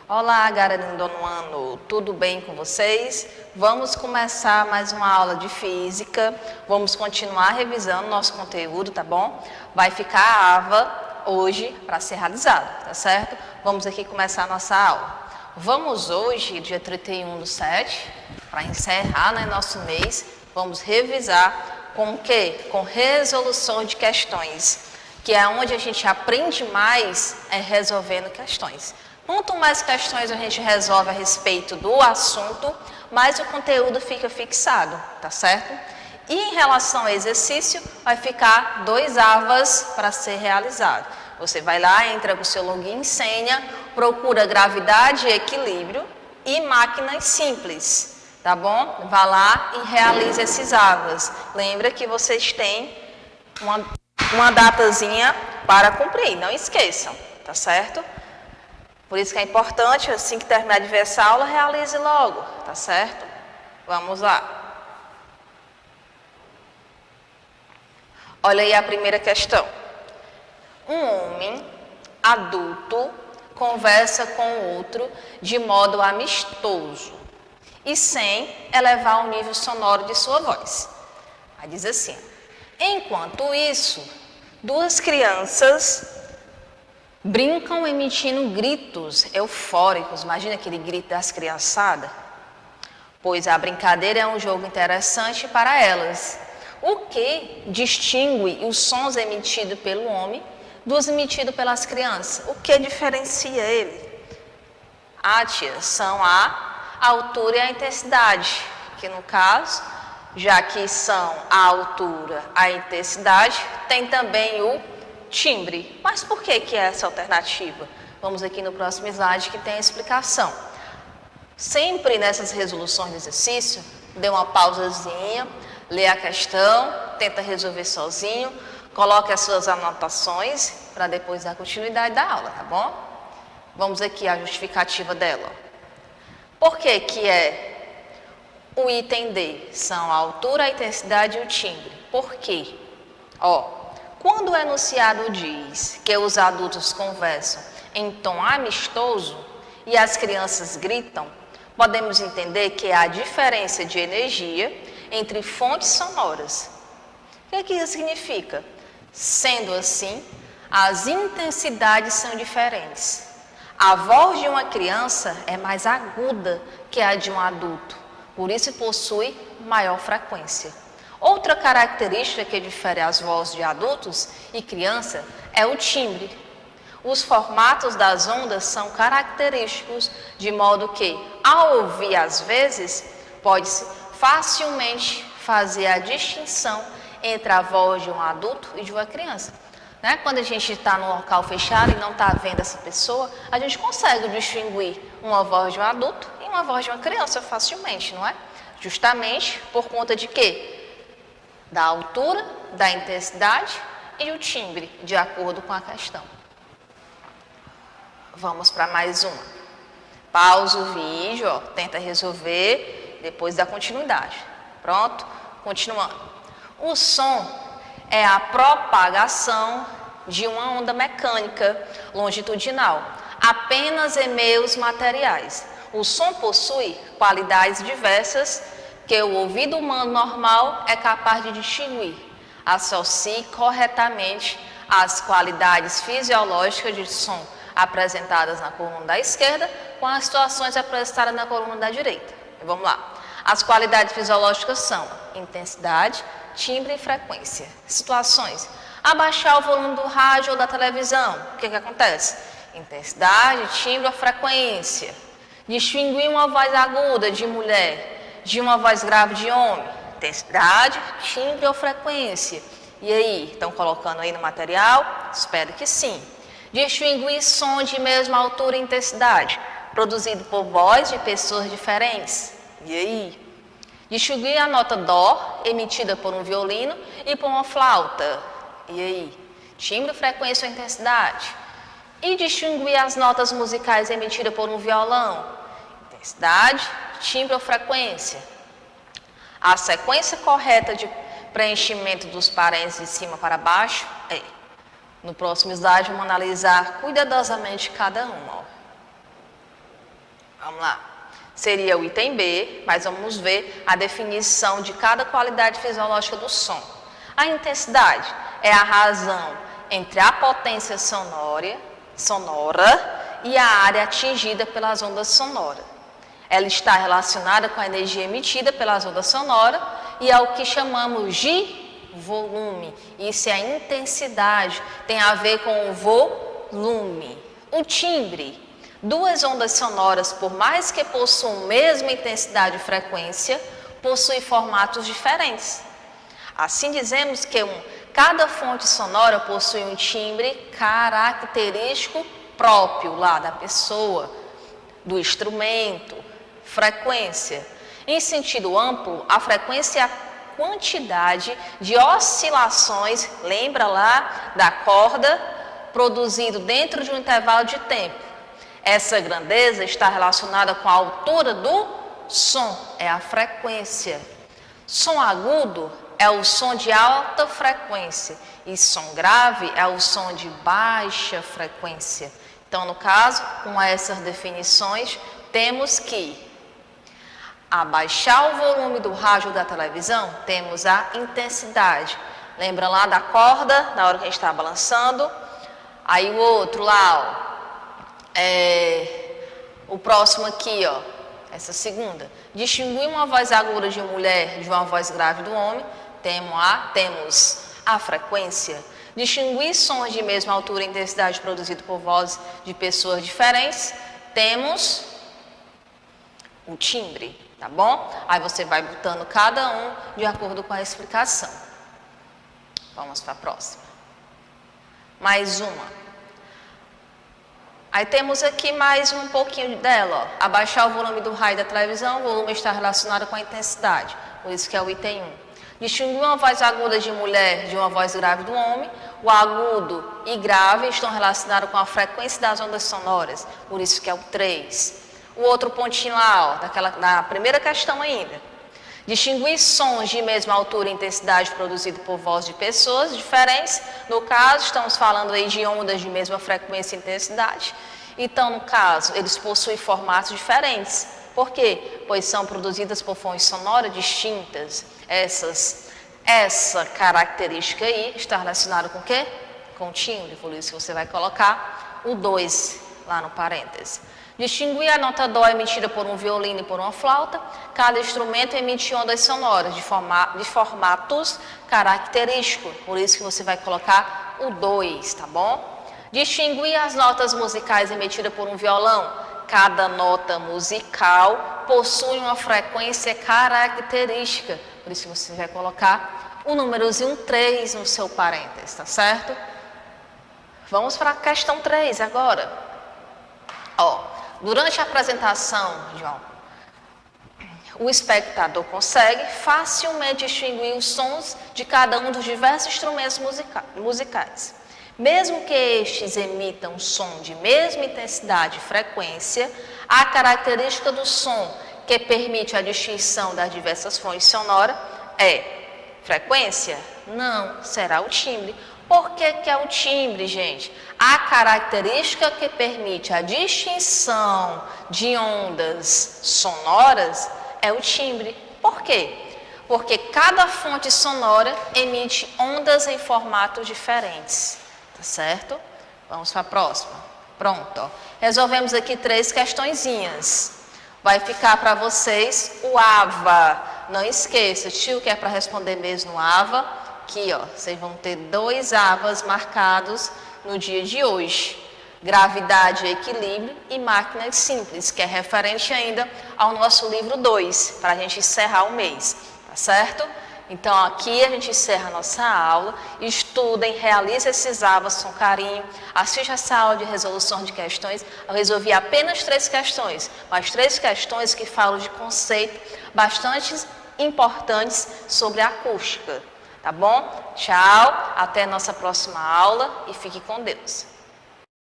Olá, galera do nono ano, tudo bem com vocês? Vamos começar mais uma aula de física, vamos continuar revisando nosso conteúdo, tá bom? Vai ficar a AVA hoje para ser realizado, tá certo? Vamos aqui começar a nossa aula. Vamos hoje, dia 31/7, para encerrar nosso mês, vamos revisar com o quê? Com resolução de questões, que é onde a gente aprende mais resolvendo questões. Quanto mais questões a gente resolve a respeito do assunto, mais o conteúdo fica fixado, tá certo? E em relação ao exercício, vai ficar 2 AVAs para ser realizado. Você vai lá, entra com o seu login e senha, procura gravidade e equilíbrio e máquinas simples, tá bom? Vá lá e realize esses AVAs. Lembra que vocês têm uma datazinha para cumprir, não esqueçam, tá certo? Por isso que é importante, assim que terminar de ver essa aula, realize logo, tá certo? Vamos lá. Olha aí a primeira questão. Um homem adulto conversa com o outro de modo amistoso e sem elevar o nível sonoro de sua voz. Aí diz assim: enquanto isso, 2 crianças brincam emitindo gritos eufóricos. Imagina aquele grito das criançadas. Pois a brincadeira é um jogo interessante para elas. O que distingue os sons emitidos pelo homem dos emitidos pelas crianças? O que diferencia ele? Tia, são a altura e a intensidade, que no caso, já que são a altura, a intensidade, tem também o timbre. Mas por que é essa alternativa? Vamos aqui no próximo slide que tem a explicação. Sempre nessas resoluções de exercício, dê uma pausazinha, lê a questão, tenta resolver sozinho, coloque as suas anotações para depois dar continuidade da aula, tá bom? Vamos aqui à justificativa dela. Por que que é o item D? São a altura, a intensidade e o timbre. Por quê? Quando o enunciado diz que os adultos conversam em tom amistoso e as crianças gritam, podemos entender que há diferença de energia entre fontes sonoras. O que isso significa? Sendo assim, as intensidades são diferentes. A voz de uma criança é mais aguda que a de um adulto, por isso possui maior frequência. Outra característica que difere as vozes de adultos e criança é o timbre. Os formatos das ondas são característicos, de modo que, ao ouvir às vezes, pode-se facilmente fazer a distinção entre a voz de um adulto e de uma criança. Quando a gente está num local fechado e não está vendo essa pessoa, a gente consegue distinguir uma voz de um adulto e uma voz de uma criança facilmente, não é? Justamente por conta de quê? Da altura, da intensidade e o timbre, de acordo com a questão. Vamos para mais uma. Pausa o vídeo, tenta resolver, depois dá continuidade. Pronto? Continuando. O som é a propagação de uma onda mecânica longitudinal, apenas em meios materiais. O som possui qualidades diversas que o ouvido humano normal é capaz de distinguir. Associe corretamente as qualidades fisiológicas de som apresentadas na coluna da esquerda com as situações apresentadas na coluna da direita. Vamos lá. As qualidades fisiológicas são intensidade, timbre e frequência. Situações: abaixar o volume do rádio ou da televisão. O que acontece? Intensidade, timbre ou frequência. Distinguir uma voz aguda de mulher de uma voz grave de homem. Intensidade, timbre ou frequência. E aí, estão colocando aí no material? Espero que sim. Distinguir som de mesma altura e intensidade, produzido por voz de pessoas diferentes. E aí? Distinguir a nota dó, emitida por um violino e por uma flauta. E aí? Timbre, frequência ou intensidade? E distinguir as notas musicais emitidas por um violão. Intensidade, timbre ou frequência? A sequência correta de preenchimento dos parênteses de cima para baixo é: no próximo slide vamos analisar cuidadosamente cada uma. Vamos lá. Seria o item B, mas vamos ver a definição de cada qualidade fisiológica do som. A intensidade é a razão entre a potência sonora e a área atingida pelas ondas sonoras. Ela está relacionada com a energia emitida pelas ondas sonoras e é o que chamamos de volume. Isso é a intensidade, tem a ver com o volume. O timbre. Duas ondas sonoras, por mais que possuam a mesma intensidade e frequência, possuem formatos diferentes. Assim dizemos que cada fonte sonora possui um timbre característico próprio lá da pessoa, do instrumento, frequência. Em sentido amplo, a frequência é a quantidade de oscilações, lembra lá da corda, produzido dentro de um intervalo de tempo. Essa grandeza está relacionada com a altura do som, é a frequência. Som agudo é o som de alta frequência e som grave é o som de baixa frequência. Então, no caso, com essas definições, temos que abaixar o volume do rádio da televisão, temos a intensidade. Lembra lá da corda, na hora que a gente está balançando? Aí o outro lá, ó. O próximo aqui, ó, essa segunda. Distinguir uma voz aguda de mulher de uma voz grave do homem, temos a frequência. Distinguir sons de mesma altura e intensidade produzidos por vozes de pessoas diferentes, temos o timbre, tá bom? Aí você vai botando cada um de acordo com a explicação. Vamos para a próxima. Mais uma. Aí temos aqui mais um pouquinho dela, ó. Abaixar o volume do raio da televisão, o volume está relacionado com a intensidade, por isso que é o item 1. Distinguir uma voz aguda de mulher de uma voz grave do homem, o agudo e grave estão relacionados com a frequência das ondas sonoras, por isso que é o 3. O outro pontinho lá, ó, na primeira questão ainda. Distinguir sons de mesma altura e intensidade produzidos por vozes de pessoas diferentes. No caso, estamos falando aí de ondas de mesma frequência e intensidade. Então, no caso, eles possuem formatos diferentes. Por quê? Pois são produzidas por fontes sonoras distintas. Essa característica aí está relacionada com o quê? Com o timbre, por isso que você vai colocar o 2 lá no parêntese. Distinguir a nota dó emitida por um violino e por uma flauta. Cada instrumento emite ondas sonoras de formatos característicos. Por isso que você vai colocar o 2, tá bom? Distinguir as notas musicais emitidas por um violão. Cada nota musical possui uma frequência característica. Por isso que você vai colocar o númerozinho 3 no seu parênteses, tá certo? Vamos para a questão 3 agora. Ó. Durante a apresentação, João, o espectador consegue facilmente distinguir os sons de cada um dos diversos instrumentos musicais. Mesmo que estes emitam som de mesma intensidade e frequência, a característica do som que permite a distinção das diversas fontes sonoras é frequência? Não, será o timbre. Por que é o timbre, gente? A característica que permite a distinção de ondas sonoras é o timbre. Por quê? Porque cada fonte sonora emite ondas em formatos diferentes. Tá certo? Vamos para a próxima. Pronto. Ó. Resolvemos aqui 3 questõezinhas. Vai ficar para vocês o AVA. Não esqueça, tio, que é para responder mesmo no AVA. Aqui, ó, vocês vão ter 2 AVAs marcados no dia de hoje. Gravidade e equilíbrio e máquinas simples, que é referente ainda ao nosso livro 2, para a gente encerrar o mês, tá certo? Então, aqui a gente encerra a nossa aula. Estudem, realizem esses AVAs com carinho. Assista essa aula de resolução de questões. Eu resolvi apenas 3 questões, mas 3 questões que falam de conceitos bastante importantes sobre a acústica. Tá bom? Tchau, até a nossa próxima aula e fique com Deus.